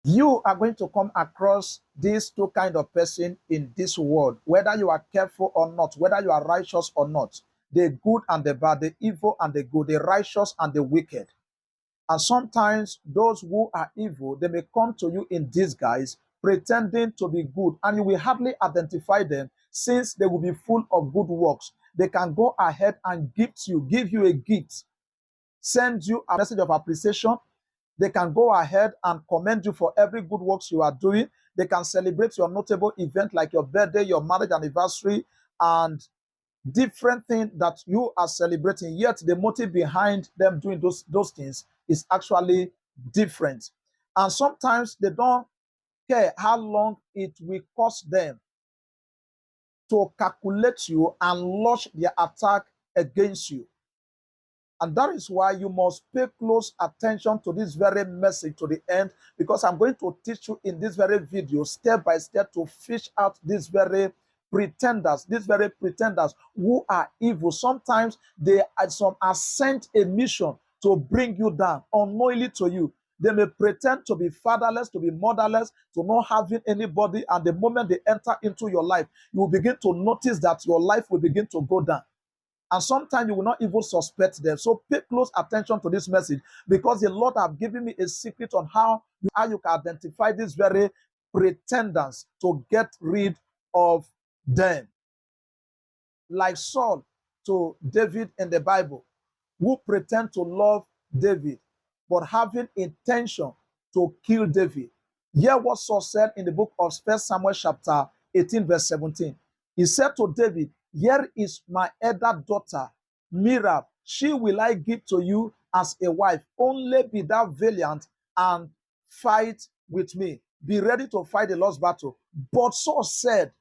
You are going to come across these two kind of person in this world, whether you are careful or not, whether you are righteous or not, the good and the bad, the evil and the good, the righteous and the wicked. And sometimes those who are evil, they may come to you in disguise, pretending to be good, and you will hardly identify them since they will be full of good works. They can go ahead and give you a gift, send you a message of appreciation. They can go ahead and commend you for every good works you are doing. They can celebrate your notable event like your birthday, your marriage anniversary, and different things that you are celebrating. Yet the motive behind them doing those things is actually different. And sometimes they don't care how long it will cost them to calculate you and launch their attack against you. And that is why you must pay close attention to this very message to the end, because I'm going to teach you in this very video, step by step, to fish out these very pretenders who are evil. Sometimes some are sent a mission to bring you down unknowingly to you. They may pretend to be fatherless, to be motherless, to not having anybody. And the moment they enter into your life, you will begin to notice that your life will begin to go down. And sometimes you will not even suspect them. So pay close attention to this message, because the Lord have given me a secret on how you can identify these very pretenders to get rid of them. Like Saul to David in the Bible, who pretend to love David, but having intention to kill David. Hear what Saul said in the book of 1 Samuel chapter 18, verse 17. He said to David, "Here is my elder daughter, Miriam. She will I give to you as a wife. Only be thou valiant and fight with me. Be ready to fight the Lord's battle." But Saul said,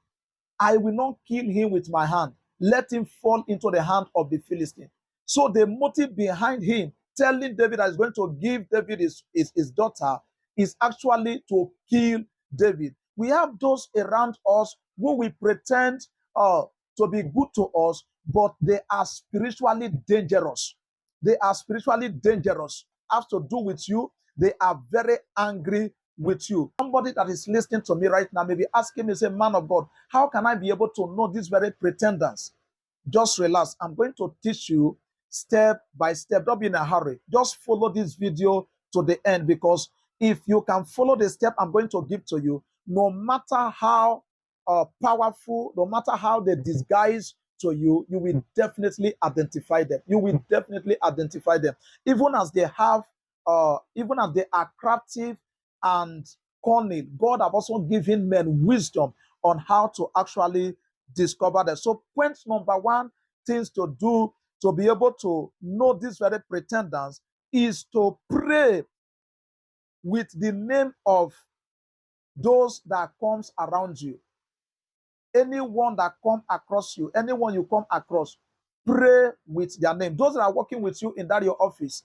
"I will not kill him with my hand. Let him fall into the hand of the Philistine." So the motive behind him telling David that he's going to give David his daughter is actually to kill David. We have those around us who will pretend to be good to us, but they are spiritually dangerous. They are spiritually dangerous. Have to do with you. They are very angry with you. Somebody that is listening to me right now may be asking me, say, "Man of God, how can I be able to know these very pretenders?" Just relax. I'm going to teach you step by step. Don't be in a hurry. Just follow this video to the end, because if you can follow the step I'm going to give to you, no matter how powerful, no matter how they disguise to you, you will definitely identify them. You will definitely identify them. Even as they are crafty and cunning, God have also given men wisdom on how to actually discover them. So point number one, things to do to be able to know these very pretenders is to pray with the name of those that comes around you. Anyone that come across you, anyone you come across, pray with their name. Those that are working with you in that your office,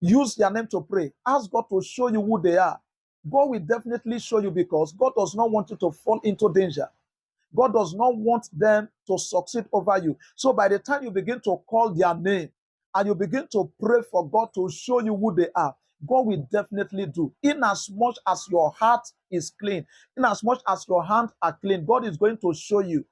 use their name to pray. Ask God to show you who they are. God will definitely show you, because God does not want you to fall into danger. God does not want them to succeed over you. So by the time you begin to call their name and you begin to pray for God to show you who they are, God will definitely do. In as much as your heart is clean, in as much as your hands are clean, God is going to show you.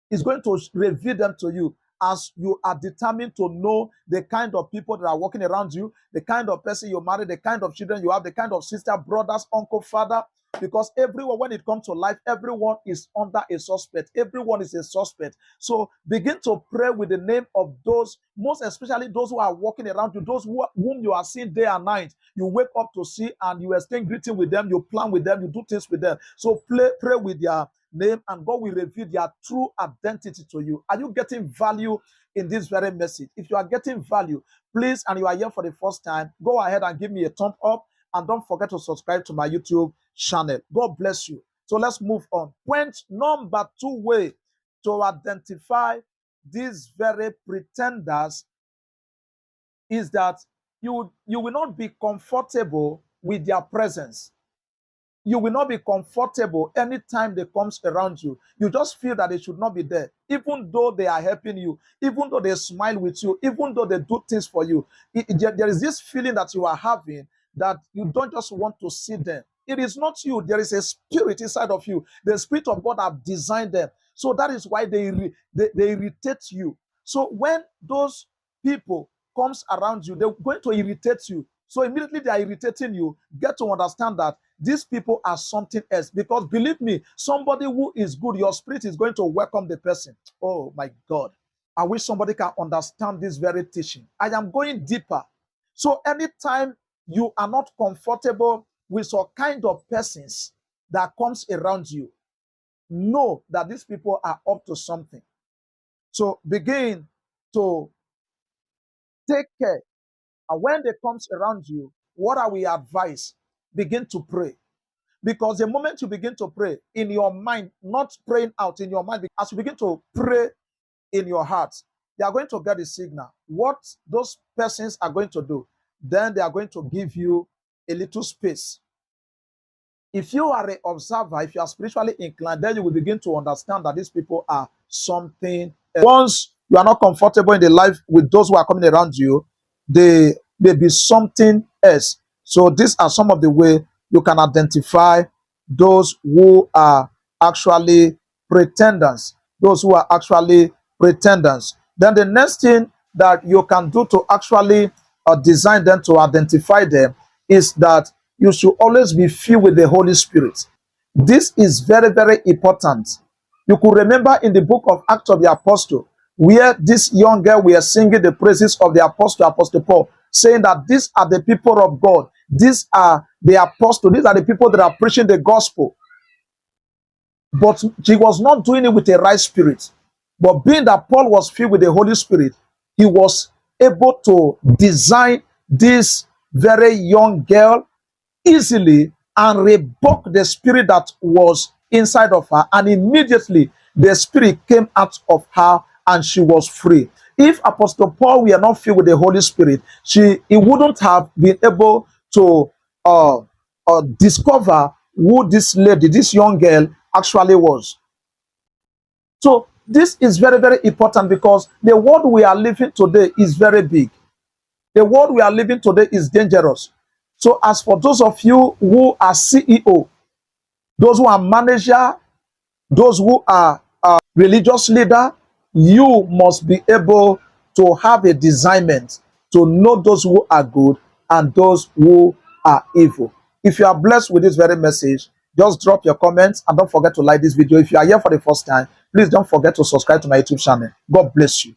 He's going to reveal them to you as you are determined to know the kind of people that are walking around you, the kind of person you marry, the kind of children you have, the kind of sister, brothers, uncle, father. Because everyone, when it comes to life, everyone is under a suspect. Everyone is a suspect. So begin to pray with the name of those, most especially those who are walking around you, those whom you are seeing day and night. You wake up to see and you exchange greeting with them, you plan with them, you do things with them. So pray with their name, and God will reveal their true identity to you. Are you getting value in this very message? If you are getting value, please, and you are here for the first time, go ahead and give me a thumb up, and don't forget to subscribe to my YouTube channel. God bless you. So let's move on. Point number 2 way to identify these very pretenders is that you will not be comfortable with their presence. You will not be comfortable anytime they comes around you. You just feel that they should not be there, even though they are helping you, even though they smile with you, even though they do things for you. There is this feeling that you are having that you don't just want to see them. it is not you. There is a spirit inside of you. The Spirit of God have designed them. So that is why they irritate you. So when those people comes around you, they're going to irritate you. So immediately they are irritating you. Get to understand that these people are something else. Because believe me, somebody who is good, your spirit is going to welcome the person. Oh my God. I wish somebody can understand this very teaching. I am going deeper. So anytime you are not comfortable with some kind of persons that comes around you, know that these people are up to something. So begin to take care. And when they comes around you, what are we advise? Begin to pray. Because the moment you begin to pray in your mind, not praying out in your mind, as you begin to pray in your heart, they are going to get a signal. What those persons are going to do, then they are going to give you a little space. If you are an observer, if you are spiritually inclined, then you will begin to understand that these people are something else. Once you are not comfortable in the life with those who are coming around you, they may be something else. So these are some of the way you can identify those who are actually pretenders. Those who are actually pretenders. Then the next thing that you can do to actually design them, to identify them, is that you should always be filled with the Holy Spirit. This is very, very important. You could remember in the book of Acts of the Apostle, where this young girl were singing the praises of the apostle, Apostle Paul, saying that these are the people of God. These are the apostles. These are the people that are preaching the gospel. But she was not doing it with a right spirit. But being that Paul was filled with the Holy Spirit, he was able to design this very young girl easily and rebuke the spirit that was inside of her. And immediately the spirit came out of her and she was free. If Apostle Paul were not filled with the Holy Spirit, he wouldn't have been able to discover who this lady, this young girl, actually was. So this is very, very important because the world we are living today is very big. The world we are living today is dangerous. So as for those of you who are CEO, those who are manager, those who are religious leader, you must be able to have a discernment to know those who are good and those who are evil. If you are blessed with this very message, just drop your comments and don't forget to like this video. If you are here for the first time, please don't forget to subscribe to my YouTube channel. God bless you.